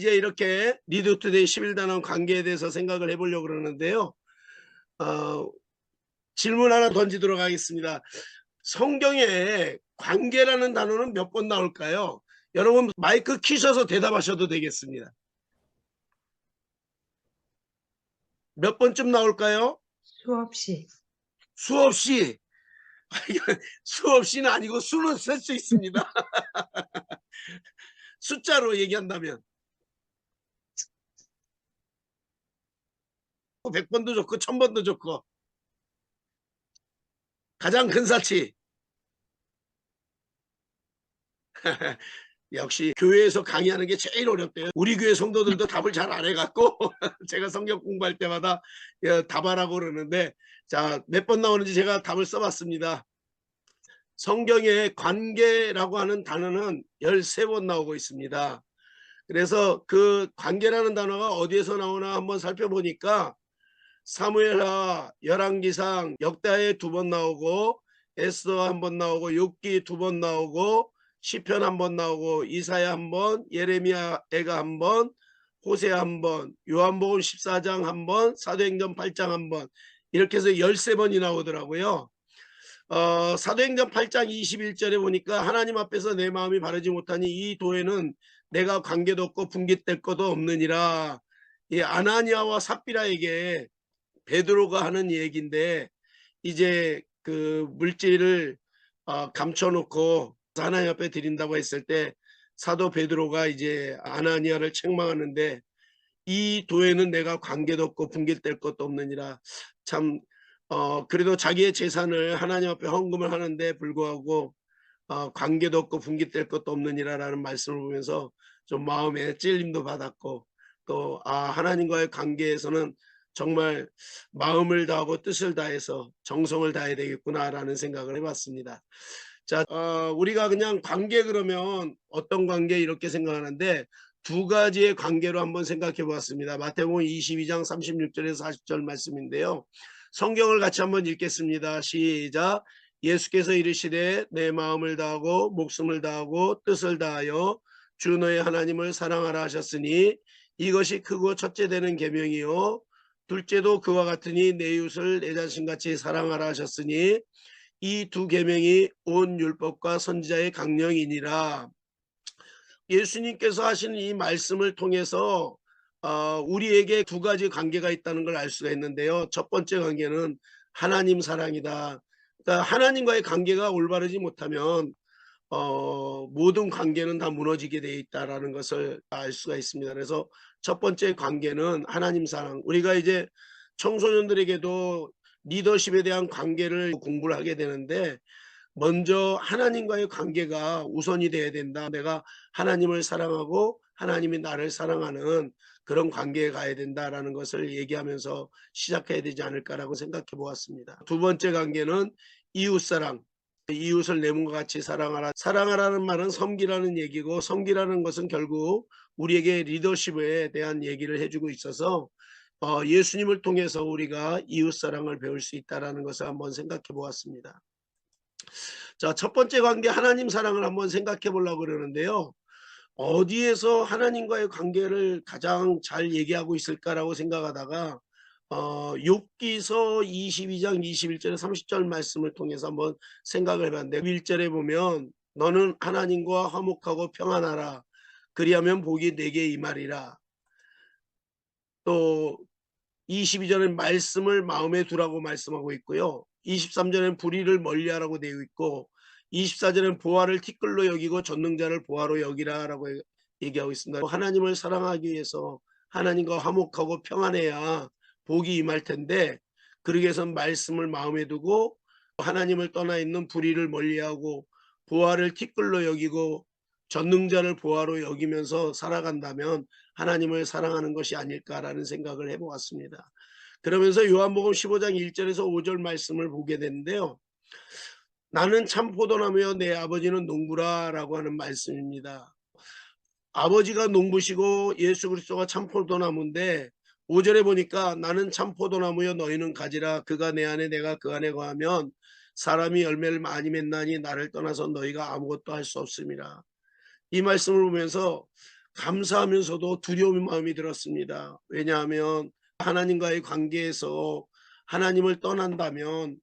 이제 이렇게 리드투데이 11단원 관계에 대해서 생각을 해보려고 그러는데요. 어, 질문 하나 던지도록 하겠습니다. 성경에 관계라는 단어는 몇 번 나올까요? 여러분 마이크 키셔서 대답하셔도 되겠습니다. 몇 번쯤 나올까요? 수없이. 수없이. 수없이는 아니고 수는 쓸 수 있습니다. 숫자로 얘기한다면 100번도 좋고 1000번도 좋고. 가장 근사치. 역시 교회에서 강의하는 게 제일 어렵대요. 우리 교회 성도들도 답을 잘 안 해갖고 제가 성경 공부할 때마다 답하라고 그러는데, 자, 몇 번 나오는지 제가 답을 써봤습니다. 성경에 관계라고 하는 단어는 13번 나오고 있습니다. 그래서 그 관계라는 단어가 어디에서 나오나 한번 살펴보니까 사무엘하, 열왕기상, 역대하에 2번 나오고, 에스더 1번 나오고, 욥기 2번 나오고, 시편 1번 나오고, 이사야 1번, 예레미야가 1번, 호세아 1번, 요한복음 14장 1번, 사도행전 8장 1번, 이렇게 해서 13번이 나오더라고요. 사도행전 8장 21절에 보니까 하나님 앞에서 내 마음이 바르지 못하니 이 도에는 내가 관계도 없고 분깃될 것도 없느니라. 이 아나니아와 삽비라에게 베드로가 하는 얘기인데, 이제 그 물질을 감춰놓고 하나님 앞에 드린다고 했을 때 사도 베드로가 이제 아나니아를 책망하는데, 이 도에는 내가 관계도 없고 분깃될 것도 없느니라. 참 그래도 자기의 재산을 하나님 앞에 헌금을 하는데 불구하고 관계도 없고 분깃될 것도 없느니라라는 말씀을 보면서 좀 마음에 찔림도 받았고, 또 하나님과의 관계에서는 정말 마음을 다하고 뜻을 다해서 정성을 다해야 되겠구나라는 생각을 해봤습니다. 자, 우리가 그냥 관계 그러면 어떤 관계 이렇게 생각하는데, 두 가지의 관계로 한번 생각해 보았습니다. 마태복음 22장 36절에서 40절 말씀인데요. 성경을 같이 한번 읽겠습니다. 시작. 예수께서 이르시되 내 마음을 다하고 목숨을 다하고 뜻을 다하여 주 너의 하나님을 사랑하라 하셨으니 이것이 크고 첫째 되는 계명이요 둘째도 그와 같으니 내 이웃을 내 자신같이 사랑하라 하셨으니 이 두 계명이 온 율법과 선지자의 강령이니라. 예수님께서 하시는 이 말씀을 통해서 우리에게 두 가지 관계가 있다는 걸 알 수가 있는데요. 첫 번째 관계는 하나님 사랑이다. 그러니까 하나님과의 관계가 올바르지 못하면 모든 관계는 다 무너지게 돼 있다라는 것을 알 수가 있습니다. 그래서 첫 번째 관계는 하나님 사랑. 우리가 이제 청소년들에게도 리더십에 대한 관계를 공부를 하게 되는데, 먼저 하나님과의 관계가 우선이 돼야 된다. 내가 하나님을 사랑하고 하나님이 나를 사랑하는 그런 관계에 가야 된다라는 것을 얘기하면서 시작해야 되지 않을까라고 생각해 보았습니다. 두 번째 관계는 이웃사랑. 이웃을 내 몸과 같이 사랑하라. 사랑하라는 말은 섬기라는 얘기고, 섬기라는 것은 결국 우리에게 리더십에 대한 얘기를 해주고 있어서 예수님을 통해서 우리가 이웃사랑을 배울 수 있다는 것을 한번 생각해 보았습니다. 자, 첫 번째 관계 하나님 사랑을 한번 생각해 보려고 그러는데요. 어디에서 하나님과의 관계를 가장 잘 얘기하고 있을까라고 생각하다가 욥기서 22장 21절에 30절 말씀을 통해서 한번 생각을 해봤는데, 1절에 보면 너는 하나님과 화목하고 평안하라. 그리하면 복이 내게 임하리라. 또 22절은 말씀을 마음에 두라고 말씀하고 있고요. 23절은 불의를 멀리하라고 되어 있고, 24절은 보화를 티끌로 여기고 전능자를 보화로 여기라라고 얘기하고 있습니다. 하나님을 사랑하기 위해서 하나님과 화목하고 평안해야 복이 임할 텐데, 그러기 위해서는 말씀을 마음에 두고 하나님을 떠나 있는 불의를 멀리하고 보화를 티끌로 여기고 전능자를 보화로 여기면서 살아간다면 하나님을 사랑하는 것이 아닐까라는 생각을 해보았습니다. 그러면서 요한복음 15장 1절에서 5절 말씀을 보게 되는데요. 나는 참 포도나무여 내 아버지는 농부라 라고 하는 말씀입니다. 아버지가 농부시고 예수 그리스도가 참 포도나무인데, 5절에 보니까 나는 참 포도나무여 너희는 가지라. 그가 내 안에 내가 그 안에 거하면 사람이 열매를 많이 맺나니 나를 떠나서 너희가 아무것도 할 수 없음이라. 이 말씀을 보면서 감사하면서도 두려운 마음이 들었습니다. 왜냐하면 하나님과의 관계에서 하나님을 떠난다면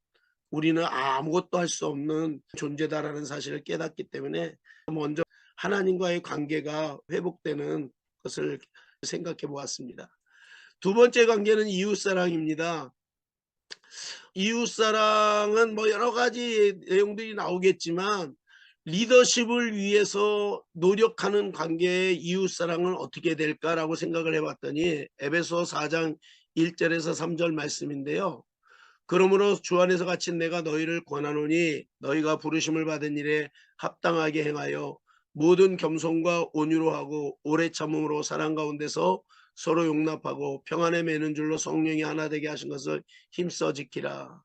우리는 아무것도 할 수 없는 존재다라는 사실을 깨닫기 때문에 먼저 하나님과의 관계가 회복되는 것을 생각해 보았습니다. 두 번째 관계는 이웃사랑입니다. 이웃사랑은 뭐 여러 가지 내용들이 나오겠지만 리더십을 위해서 노력하는 관계의 이웃사랑은 어떻게 될까라고 생각을 해봤더니 에베소 4장 1절에서 3절 말씀인데요. 그러므로 주 안에서 갇힌 내가 너희를 권하노니 너희가 부르심을 받은 일에 합당하게 행하여 모든 겸손과 온유로 하고 오래 참음으로 사랑 가운데서 서로 용납하고 평안에 매는 줄로 성령이 하나 되게 하신 것을 힘써 지키라.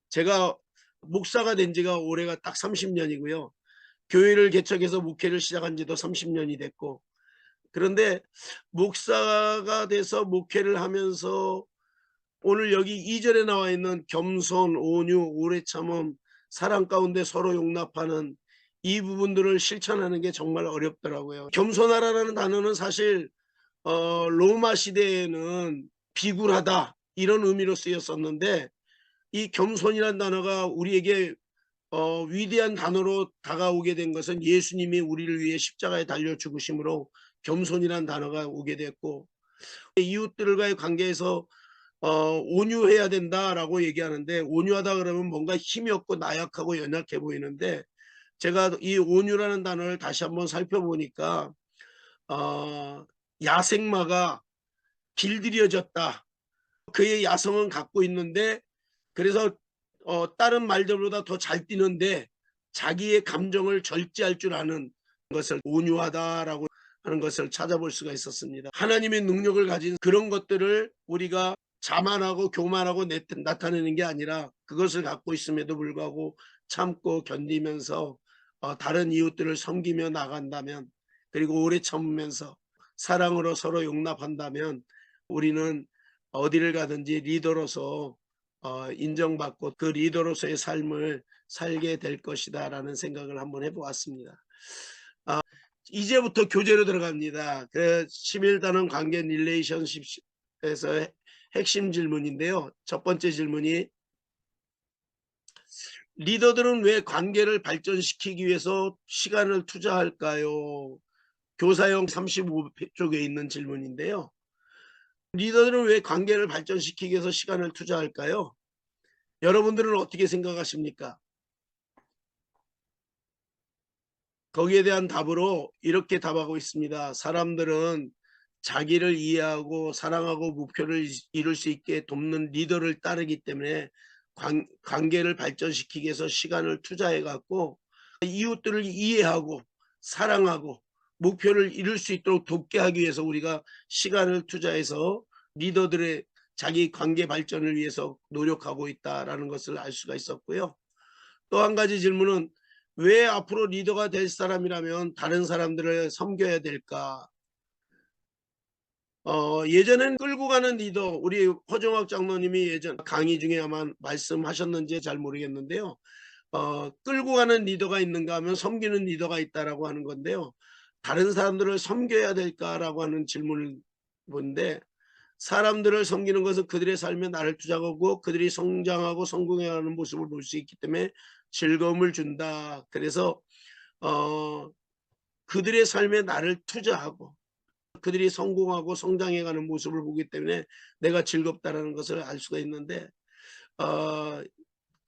제가 목사가 된 지가 올해가 딱 30년이고요. 교회를 개척해서 목회를 시작한 지도 30년이 됐고, 그런데 목사가 돼서 목회를 하면서 오늘 여기 2절에 나와 있는 겸손, 온유, 오래 참음, 사랑 가운데 서로 용납하는 이 부분들을 실천하는 게 정말 어렵더라고요. 겸손하라는 단어는 사실 로마 시대에는 비굴하다 이런 의미로 쓰였었는데, 이 겸손이라는 단어가 우리에게 위대한 단어로 다가오게 된 것은 예수님이 우리를 위해 십자가에 달려 죽으심으로 겸손이라는 단어가 오게 됐고, 이웃들과의 관계에서 온유해야 된다라고 얘기하는데, 온유하다 그러면 뭔가 힘이 없고 나약하고 연약해 보이는데, 제가 이 온유라는 단어를 다시 한번 살펴보니까 야생마가 길들여졌다. 그의 야성은 갖고 있는데, 그래서 다른 말들보다 더 잘 뛰는데 자기의 감정을 절제할 줄 아는 것을 온유하다라고 하는 것을 찾아볼 수가 있었습니다. 하나님의 능력을 가진 그런 것들을 우리가 자만하고 교만하고 나타내는 게 아니라 그것을 갖고 있음에도 불구하고 참고 견디면서 다른 이웃들을 섬기며 나간다면, 그리고 오래 참으면서 사랑으로 서로 용납한다면 우리는 어디를 가든지 리더로서 인정받고 그 리더로서의 삶을 살게 될 것이다 라는 생각을 한번 해보았습니다. 이제부터 교재로 들어갑니다. 그 11단원 관계 릴레이션십에서 핵심 질문인데요. 첫 번째 질문이, 리더들은 왜 관계를 발전시키기 위해서 시간을 투자할까요? 교사형 35쪽에 있는 질문인데요. 리더들은 왜 관계를 발전시키기 위해서 시간을 투자할까요? 여러분들은 어떻게 생각하십니까? 거기에 대한 답으로 이렇게 답하고 있습니다. 사람들은 자기를 이해하고 사랑하고 목표를 이룰 수 있게 돕는 리더를 따르기 때문에 관계를 발전시키기 위해서 시간을 투자해 갖고 이웃들을 이해하고 사랑하고 목표를 이룰 수 있도록 돕게 하기 위해서 우리가 시간을 투자해서 리더들의 자기 관계 발전을 위해서 노력하고 있다라는 것을 알 수가 있었고요. 또 한 가지 질문은, 왜 앞으로 리더가 될 사람이라면 다른 사람들을 섬겨야 될까? 예전엔 끌고 가는 리더, 우리 허정학 장로님이 예전 강의 중에 아마 말씀하셨는지 잘 모르겠는데요. 끌고 가는 리더가 있는가 하면 섬기는 리더가 있다라고 하는 건데요. 다른 사람들을 섬겨야 될까라고 하는 질문을 보는데, 사람들을 섬기는 것은 그들의 삶에 나를 투자하고 그들이 성장하고 성공해가는 모습을 볼 수 있기 때문에 즐거움을 준다. 그래서 그들의 삶에 나를 투자하고 그들이 성공하고 성장해가는 모습을 보기 때문에 내가 즐겁다라는 것을 알 수가 있는데,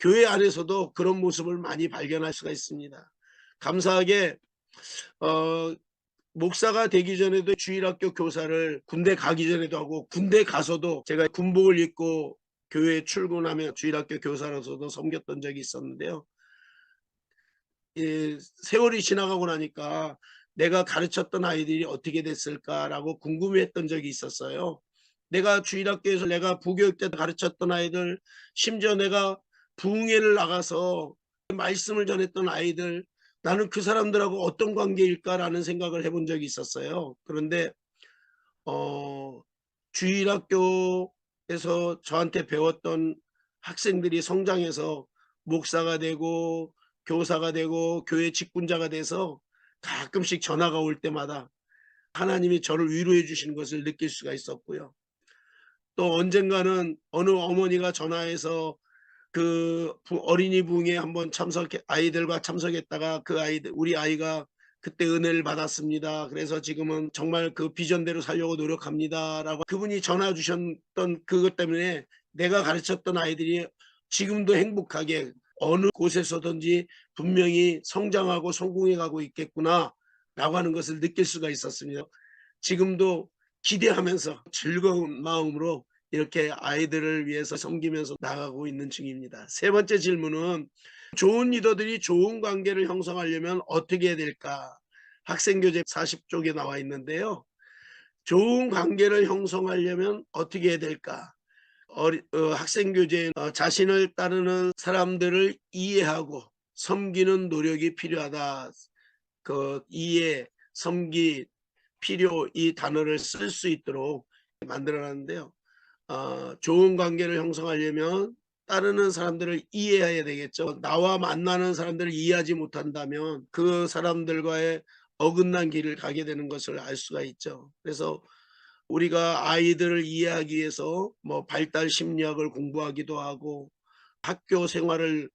교회 안에서도 그런 모습을 많이 발견할 수가 있습니다. 감사하게 목사가 되기 전에도 주일학교 교사를 군대 가기 전에도 하고, 군대 가서도 제가 군복을 입고 교회에 출근하며 주일학교 교사로서도 섬겼던 적이 있었는데요. 세월이 지나가고 나니까 내가 가르쳤던 아이들이 어떻게 됐을까라고 궁금해했던 적이 있었어요. 내가 주일학교에서 내가 부교육 때 가르쳤던 아이들, 심지어 내가 부흥회를 나가서 말씀을 전했던 아이들, 나는 그 사람들하고 어떤 관계일까라는 생각을 해본 적이 있었어요. 그런데 주일학교에서 저한테 배웠던 학생들이 성장해서 목사가 되고 교사가 되고 교회 직분자가 돼서 가끔씩 전화가 올 때마다 하나님이 저를 위로해 주시는 것을 느낄 수가 있었고요. 또 언젠가는 어느 어머니가 전화해서 어린이 부흥회 한번 아이들과 참석했다가 그 아이들 우리 아이가 그때 은혜를 받았습니다. 그래서 지금은 정말 그 비전대로 살려고 노력합니다라고 그분이 전화 주셨던 그것 때문에 내가 가르쳤던 아이들이 지금도 행복하게 어느 곳에서든지 분명히 성장하고 성공해 가고 있겠구나라고 하는 것을 느낄 수가 있었습니다. 지금도 기대하면서 즐거운 마음으로 이렇게 아이들을 위해서 섬기면서 나가고 있는 중입니다. 세 번째 질문은 좋은 리더들이 좋은 관계를 형성하려면 어떻게 해야 될까? 학생교재 40쪽에 나와 있는데요. 좋은 관계를 형성하려면 어떻게 해야 될까? 학생교재에 자신을 따르는 사람들을 이해하고 섬기는 노력이 필요하다. 이해, 섬기, 필요 이 단어를 쓸 수 있도록 만들어 놨는데요. 좋은 관계를 형성하려면 따르는 사람들을 이해해야 되겠죠. 나와 만나는 사람들을 이해하지 못한다면 그 사람들과의 어긋난 길을 가게 되는 것을 알 수가 있죠. 그래서 우리가 아이들을 이해하기 위해서 뭐 발달 심리학을 공부하기도 하고 학교 생활을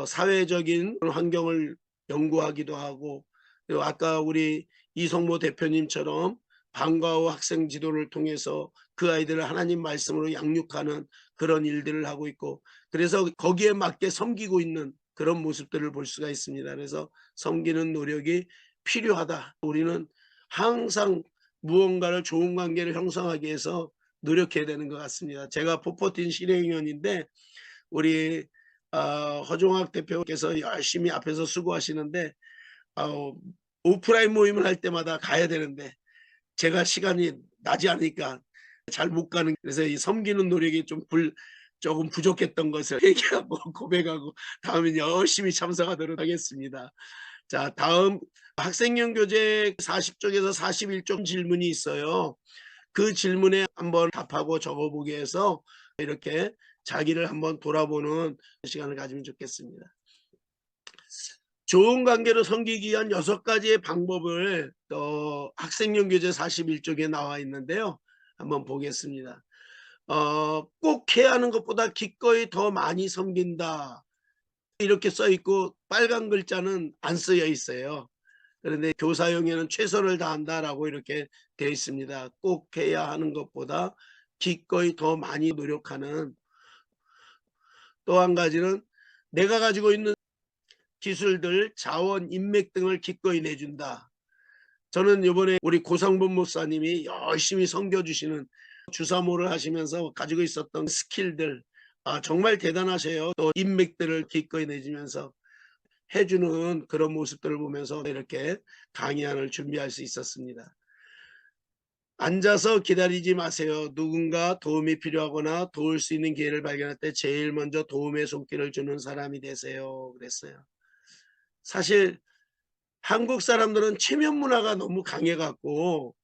사회적인 환경을 연구하기도 하고 그리고 아까 우리 이성모 대표님처럼 방과 후 학생 지도를 통해서 그 아이들을 하나님 말씀으로 양육하는 그런 일들을 하고 있고 그래서 거기에 맞게 섬기고 있는 그런 모습들을 볼 수가 있습니다. 그래서 섬기는 노력이 필요하다. 우리는 항상 무언가를 좋은 관계를 형성하기 위해서 노력해야 되는 것 같습니다. 제가 포포틴 실행위원인데 우리 허종학 대표께서 열심히 앞에서 수고하시는데 오프라인 모임을 할 때마다 가야 되는데 제가 시간이 나지 않으니까 잘 못 가는 그래서 이 섬기는 노력이 조금 부족했던 것을 얘기하고 고백하고 다음엔 열심히 참석하도록 하겠습니다. 자, 다음 학생용 교재 40쪽에서 41쪽 질문이 있어요. 그 질문에 한번 답하고 적어보게 해서 이렇게 자기를 한번 돌아보는 시간을 가지면 좋겠습니다. 좋은 관계로 섬기기 위한 6가지의 방법을 학생용 교재 41쪽에 나와 있는데요. 한번 보겠습니다. 꼭 해야 하는 것보다 기꺼이 더 많이 섬긴다. 이렇게 써 있고 빨간 글자는 안 쓰여 있어요. 그런데 교사용에는 최선을 다한다라고 이렇게 되어 있습니다. 꼭 해야 하는 것보다 기꺼이 더 많이 노력하는 또 한 가지는 내가 가지고 있는 기술들, 자원, 인맥 등을 기꺼이 내준다. 저는 이번에 우리 고상본 목사님이 열심히 섬겨주시는 주사모를 하시면서 가지고 있었던 스킬들 정말 대단하세요. 또 인맥들을 기꺼이 내주면서 해주는 그런 모습들을 보면서 이렇게 강의안을 준비할 수 있었습니다. 앉아서 기다리지 마세요. 누군가 도움이 필요하거나 도울 수 있는 기회를 발견할 때 제일 먼저 도움의 손길을 주는 사람이 되세요. 그랬어요. 사실 한국 사람들은 체면 문화가 너무 강해 갖고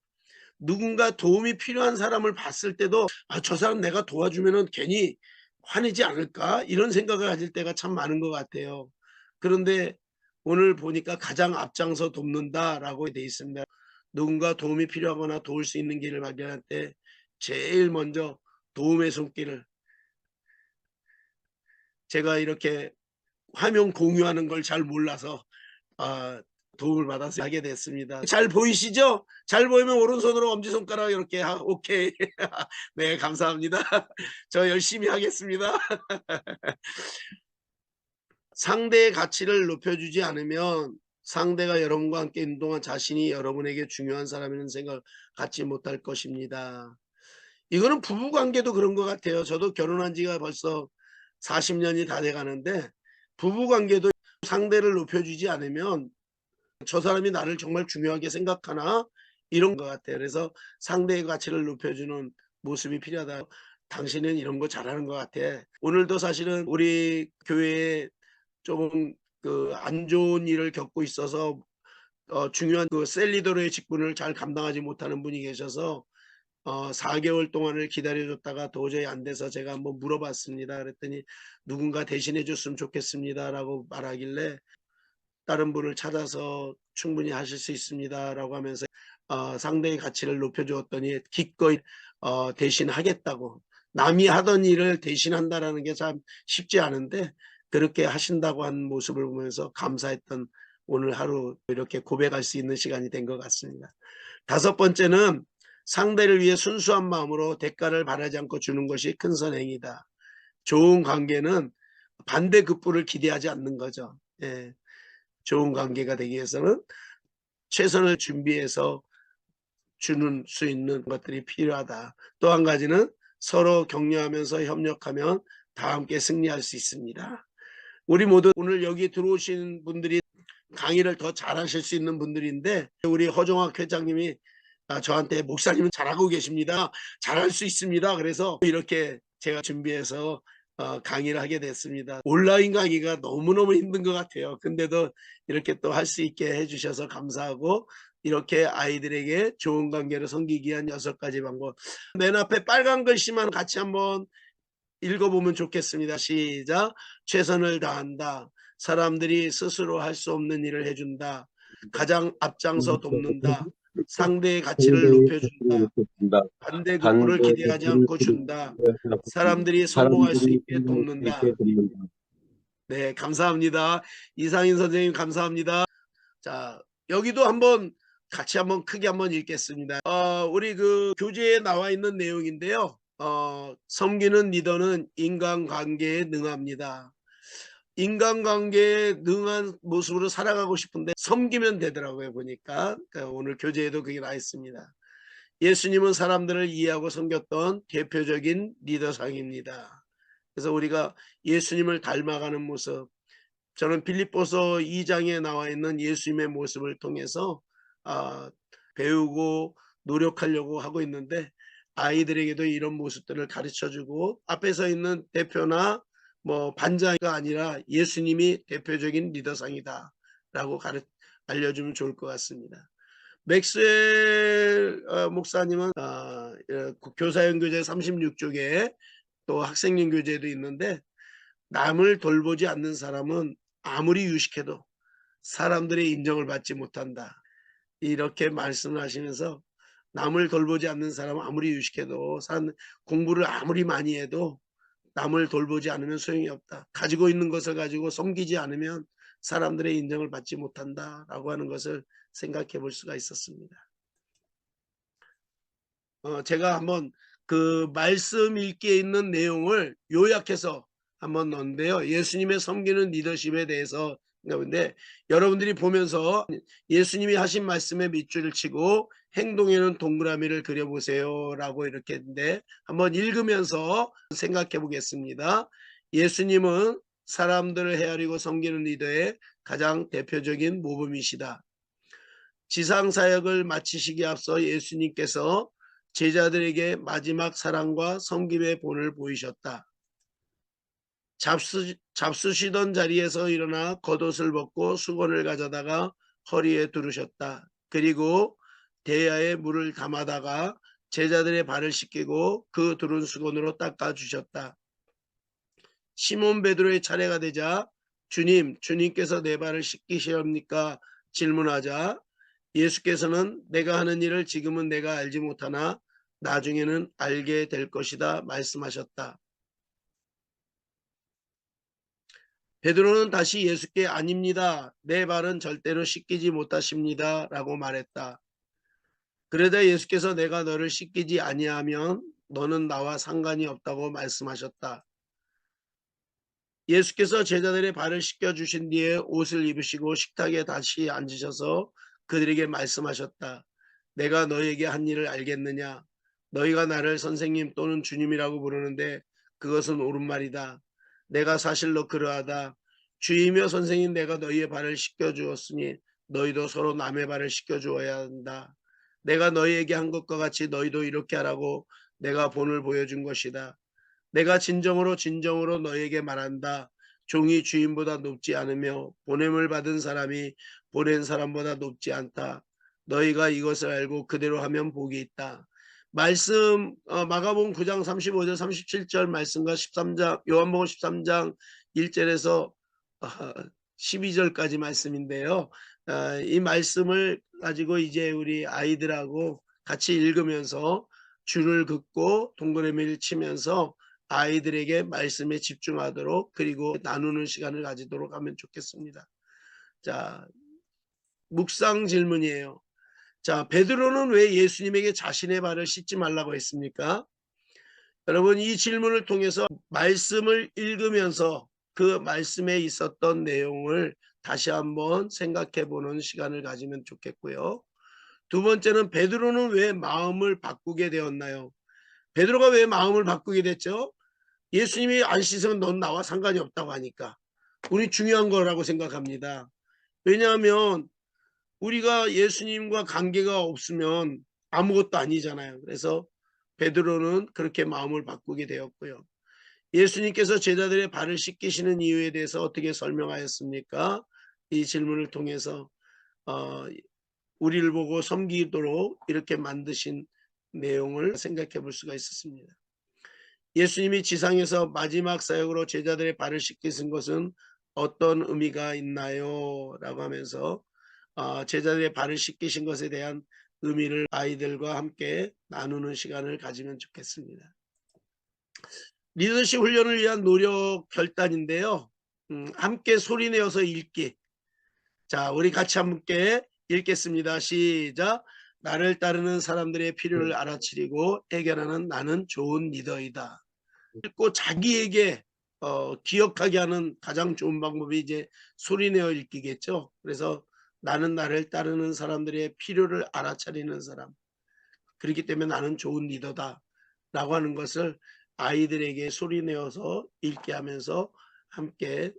누군가 도움이 필요한 사람을 봤을 때도 저 사람 내가 도와주면은 괜히 화내지 않을까 이런 생각을 가질 때가 참 많은 것 같아요. 그런데 오늘 보니까 가장 앞장서 돕는다라고 돼 있습니다. 누군가 도움이 필요하거나 도울 수 있는 길을 발견할 때 제일 먼저 도움의 손길을 제가 이렇게 화면 공유하는 걸 잘 몰라서 도움을 받아서 하게 됐습니다. 잘 보이시죠? 잘 보이면 오른손으로 엄지손가락 이렇게 오케이. 네, 감사합니다. 저 열심히 하겠습니다. 상대의 가치를 높여주지 않으면 상대가 여러분과 함께 있는 동안 자신이 여러분에게 중요한 사람이라는 생각을 갖지 못할 것입니다. 이거는 부부관계도 그런 것 같아요. 저도 결혼한 지가 벌써 40년이 다 돼가는데 부부관계도 상대를 높여주지 않으면 저 사람이 나를 정말 중요하게 생각하나 이런 것 같아요. 그래서 상대의 가치를 높여주는 모습이 필요하다. 당신은 이런 거 잘하는 것 같아. 오늘도 사실은 우리 교회에 조금 안 좋은 일을 겪고 있어서 중요한 셀리더로의 직분을 잘 감당하지 못하는 분이 계셔서 4개월 동안을 기다려줬다가 도저히 안 돼서 제가 한번 물어봤습니다. 그랬더니 누군가 대신해 줬으면 좋겠습니다라고 말하길래 다른 분을 찾아서 충분히 하실 수 있습니다라고 하면서 상대의 가치를 높여주었더니 기꺼이 대신하겠다고. 남이 하던 일을 대신한다라는 게 참 쉽지 않은데 그렇게 하신다고 한 모습을 보면서 감사했던 오늘 하루 이렇게 고백할 수 있는 시간이 된 것 같습니다. 다섯 번째는 상대를 위해 순수한 마음으로 대가를 바라지 않고 주는 것이 큰 선행이다. 좋은 관계는 반대급부를 기대하지 않는 거죠. 예. 좋은 관계가 되기 위해서는 최선을 준비해서 주는 수 있는 것들이 필요하다. 또 한 가지는 서로 격려하면서 협력하면 다 함께 승리할 수 있습니다. 우리 모두 오늘 여기 들어오신 분들이 강의를 더 잘하실 수 있는 분들인데 우리 허종학 회장님이 저한테 목사님은 잘하고 계십니다. 잘할 수 있습니다. 그래서 이렇게 제가 준비해서 강의를 하게 됐습니다. 온라인 강의가 너무너무 힘든 것 같아요. 근데도 이렇게 또 할 수 있게 해주셔서 감사하고 이렇게 아이들에게 좋은 관계를 섬기기 위한 6가지 방법. 맨 앞에 빨간 글씨만 같이 한번 읽어보면 좋겠습니다. 시작. 최선을 다한다. 사람들이 스스로 할 수 없는 일을 해준다. 가장 앞장서 돕는다. 상대의 가치를 높여준다. 반대급부를 기대하지 않고 준다. 사람들이 성공할 수 있게 돕는다. 네, 감사합니다. 이상인 선생님 감사합니다. 자, 여기도 한번 같이 한번 크게 한번 읽겠습니다. 우리 그 교재에 나와 있는 내용인데요. 섬기는 리더는 인간관계에 능합니다. 인간관계에 능한 모습으로 살아가고 싶은데 섬기면 되더라고요. 보니까 오늘 교재에도 그게 나와 있습니다. 예수님은 사람들을 이해하고 섬겼던 대표적인 리더상입니다. 그래서 우리가 예수님을 닮아가는 모습, 저는 빌립보서 2장에 나와 있는 예수님의 모습을 통해서 배우고 노력하려고 하고 있는데 아이들에게도 이런 모습들을 가르쳐주고 앞에 서 있는 대표나 뭐 반장이 아니라 예수님이 대표적인 리더상이다 라고 알려주면 좋을 것 같습니다. 맥스웰 목사님은 교사형 교재 36쪽에 또 학생용 교재도 있는데 남을 돌보지 않는 사람은 아무리 유식해도 사람들의 인정을 받지 못한다. 이렇게 말씀을 하시면서 남을 돌보지 않는 사람은 아무리 유식해도 공부를 아무리 많이 해도 남을 돌보지 않으면 소용이 없다. 가지고 있는 것을 가지고 섬기지 않으면 사람들의 인정을 받지 못한다라고 하는 것을 생각해 볼 수가 있었습니다. 제가 한번 그 말씀 읽기에 있는 내용을 요약해서 한번 넣었는데요. 예수님의 섬기는 리더십에 대해서 근데 여러분들이 보면서 예수님이 하신 말씀에 밑줄을 치고 행동에는 동그라미를 그려보세요 라고 이렇게 했는데 한번 읽으면서 생각해 보겠습니다. 예수님은 사람들을 헤아리고 섬기는 리더의 가장 대표적인 모범이시다. 지상사역을 마치시기에 앞서 예수님께서 제자들에게 마지막 사랑과 섬김의 본을 보이셨다. 잡수시던 자리에서 일어나 겉옷을 벗고 수건을 가져다가 허리에 두르셨다. 그리고 대야에 물을 담아다가 제자들의 발을 씻기고 그 두른 수건으로 닦아주셨다. 시몬 베드로의 차례가 되자 주님께서 내 발을 씻기시옵니까? 질문하자 예수께서는 내가 하는 일을 지금은 내가 알지 못하나 나중에는 알게 될 것이다 말씀하셨다. 베드로는 다시 예수께 아닙니다. 내 발은 절대로 씻기지 못하십니다. 라고 말했다. 그러자 예수께서 내가 너를 씻기지 아니하면 너는 나와 상관이 없다고 말씀하셨다. 예수께서 제자들의 발을 씻겨주신 뒤에 옷을 입으시고 식탁에 다시 앉으셔서 그들에게 말씀하셨다. 내가 너에게 한 일을 알겠느냐? 너희가 나를 선생님 또는 주님이라고 부르는데 그것은 옳은 말이다. 내가 사실로 그러하다. 주이며 선생님 내가 너희의 발을 씻겨주었으니 너희도 서로 남의 발을 씻겨주어야 한다. 내가 너희에게 한 것과 같이 너희도 이렇게 하라고 내가 본을 보여준 것이다. 내가 진정으로 너희에게 말한다. 종이 주인보다 높지 않으며 보냄을 받은 사람이 보낸 사람보다 높지 않다. 너희가 이것을 알고 그대로 하면 복이 있다. 말씀 마가복음 9장 35절 37절 말씀과 13장 요한복음 13장 1절에서 12절까지 말씀인데요. 이 말씀을 가지고 이제 우리 아이들하고 같이 읽으면서 줄을 긋고 동그라미를 치면서 아이들에게 말씀에 집중하도록 그리고 나누는 시간을 가지도록 하면 좋겠습니다. 자, 묵상 질문이에요. 자, 베드로는 왜 예수님에게 자신의 발을 씻지 말라고 했습니까? 여러분, 이 질문을 통해서 말씀을 읽으면서 그 말씀에 있었던 내용을 다시 한번 생각해 보는 시간을 가지면 좋겠고요. 두 번째는 베드로는 왜 마음을 바꾸게 되었나요? 베드로가 왜 마음을 바꾸게 됐죠? 예수님이 안 씻으면 넌 나와 상관이 없다고 하니까. 우리 중요한 거라고 생각합니다. 왜냐하면 우리가 예수님과 관계가 없으면 아무것도 아니잖아요. 그래서 베드로는 그렇게 마음을 바꾸게 되었고요. 예수님께서 제자들의 발을 씻기시는 이유에 대해서 어떻게 설명하였습니까? 이 질문을 통해서 우리를 보고 섬기도록 이렇게 만드신 내용을 생각해 볼 수가 있었습니다. 예수님이 지상에서 마지막 사역으로 제자들의 발을 씻기신 것은 어떤 의미가 있나요? 라고 하면서 제자들의 발을 씻기신 것에 대한 의미를 아이들과 함께 나누는 시간을 가지면 좋겠습니다. 리더십 훈련을 위한 노력 결단인데요. 함께 소리내어서 읽기. 자, 우리 같이 함께 읽겠습니다. 시작. 나를 따르는 사람들의 필요를 알아차리고 해결하는 나는 좋은 리더이다. 읽고 자기에게 기억하게 하는 가장 좋은 방법이 이제 소리내어 읽기겠죠. 그래서 나는 나를 따르는 사람들의 필요를 알아차리는 사람. 그렇기 때문에 나는 좋은 리더다 라고 하는 것을 아이들에게 소리내어서 읽게 하면서 함께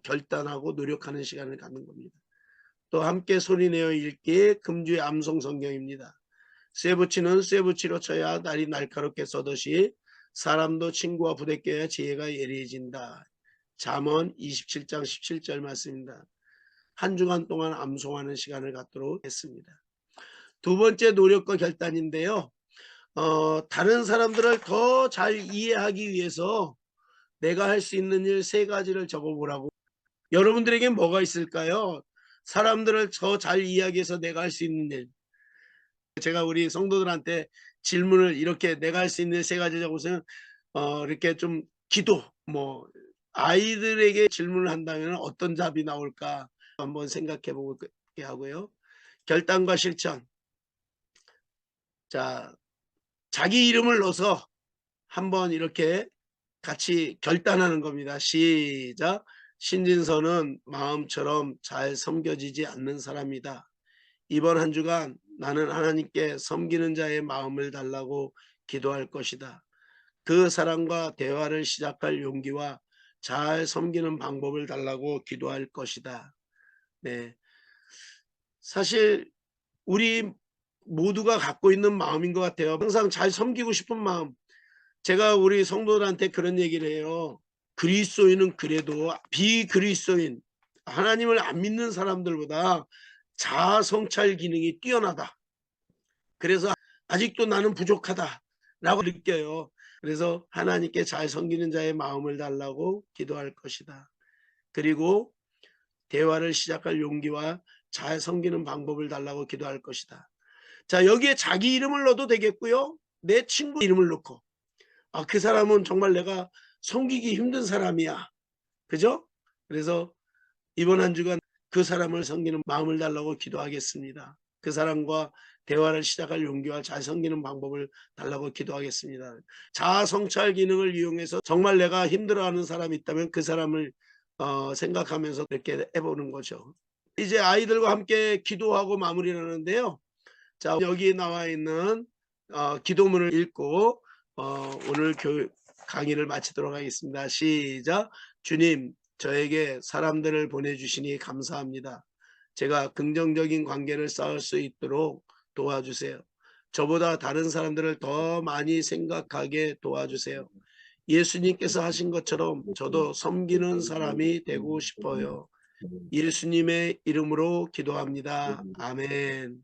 결단하고 노력하는 시간을 갖는 겁니다. 또 함께 소리내어 읽기 금주의 암송 성경입니다. 쇠붙이는 쇠붙이로 쳐야 날이 날카롭게 써듯이 사람도 친구와 부대껴야 지혜가 예리해진다. 잠언 27장 17절 말씀입니다. 한 주간 동안 암송하는 시간을 갖도록 했습니다. 두 번째 노력과 결단인데요. 다른 사람들을 더 잘 이해하기 위해서 내가 할 수 있는 일 세 가지를 적어보라고. 여러분들에게 뭐가 있을까요? 사람들을 더 잘 이해하기 위해서 내가 할 수 있는 일. 제가 우리 성도들한테 질문을 이렇게 내가 할 수 있는 세 가지 적으면 이렇게 좀 기도 아이들에게 질문을 한다면 어떤 답이 나올까 한번 생각해 보게 하고요. 결단과 실천. 자, 자기 이름을 넣어서 한번 이렇게 같이 결단하는 겁니다. 시작. 신진서는 마음처럼 잘 섬겨지지 않는 사람이다. 이번 한 주간 나는 하나님께 섬기는 자의 마음을 달라고 기도할 것이다. 그 사람과 대화를 시작할 용기와 잘 섬기는 방법을 달라고 기도할 것이다. 네, 사실 우리 모두가 갖고 있는 마음인 것 같아요. 항상 잘 섬기고 싶은 마음. 제가 우리 성도들한테 그런 얘기를 해요. 그리스도인은 그래도 비그리스도인, 하나님을 안 믿는 사람들보다 자아 성찰 기능이 뛰어나다. 그래서 아직도 나는 부족하다라고 느껴요. 그래서 하나님께 잘 섬기는 자의 마음을 달라고 기도할 것이다. 그리고 대화를 시작할 용기와 잘 섬기는 방법을 달라고 기도할 것이다. 자, 여기에 자기 이름을 넣어도 되겠고요. 내 친구 이름을 넣고 그 사람은 정말 내가 섬기기 힘든 사람이야. 그죠? 그래서 이번 한 주간 그 사람을 섬기는 마음을 달라고 기도하겠습니다. 그 사람과 대화를 시작할 용기와 잘 섬기는 방법을 달라고 기도하겠습니다. 자아 성찰 기능을 이용해서 정말 내가 힘들어하는 사람이 있다면 그 사람을 생각하면서 이렇게 해보는 거죠. 이제 아이들과 함께 기도하고 마무리를 하는데요. 자, 여기 나와 있는 기도문을 읽고 오늘 강의를 마치도록 하겠습니다. 시작. 주님, 저에게 사람들을 보내주시니 감사합니다. 제가 긍정적인 관계를 쌓을 수 있도록 도와주세요. 저보다 다른 사람들을 더 많이 생각하게 도와주세요. 예수님께서 하신 것처럼 저도 섬기는 사람이 되고 싶어요. 예수님의 이름으로 기도합니다. 아멘.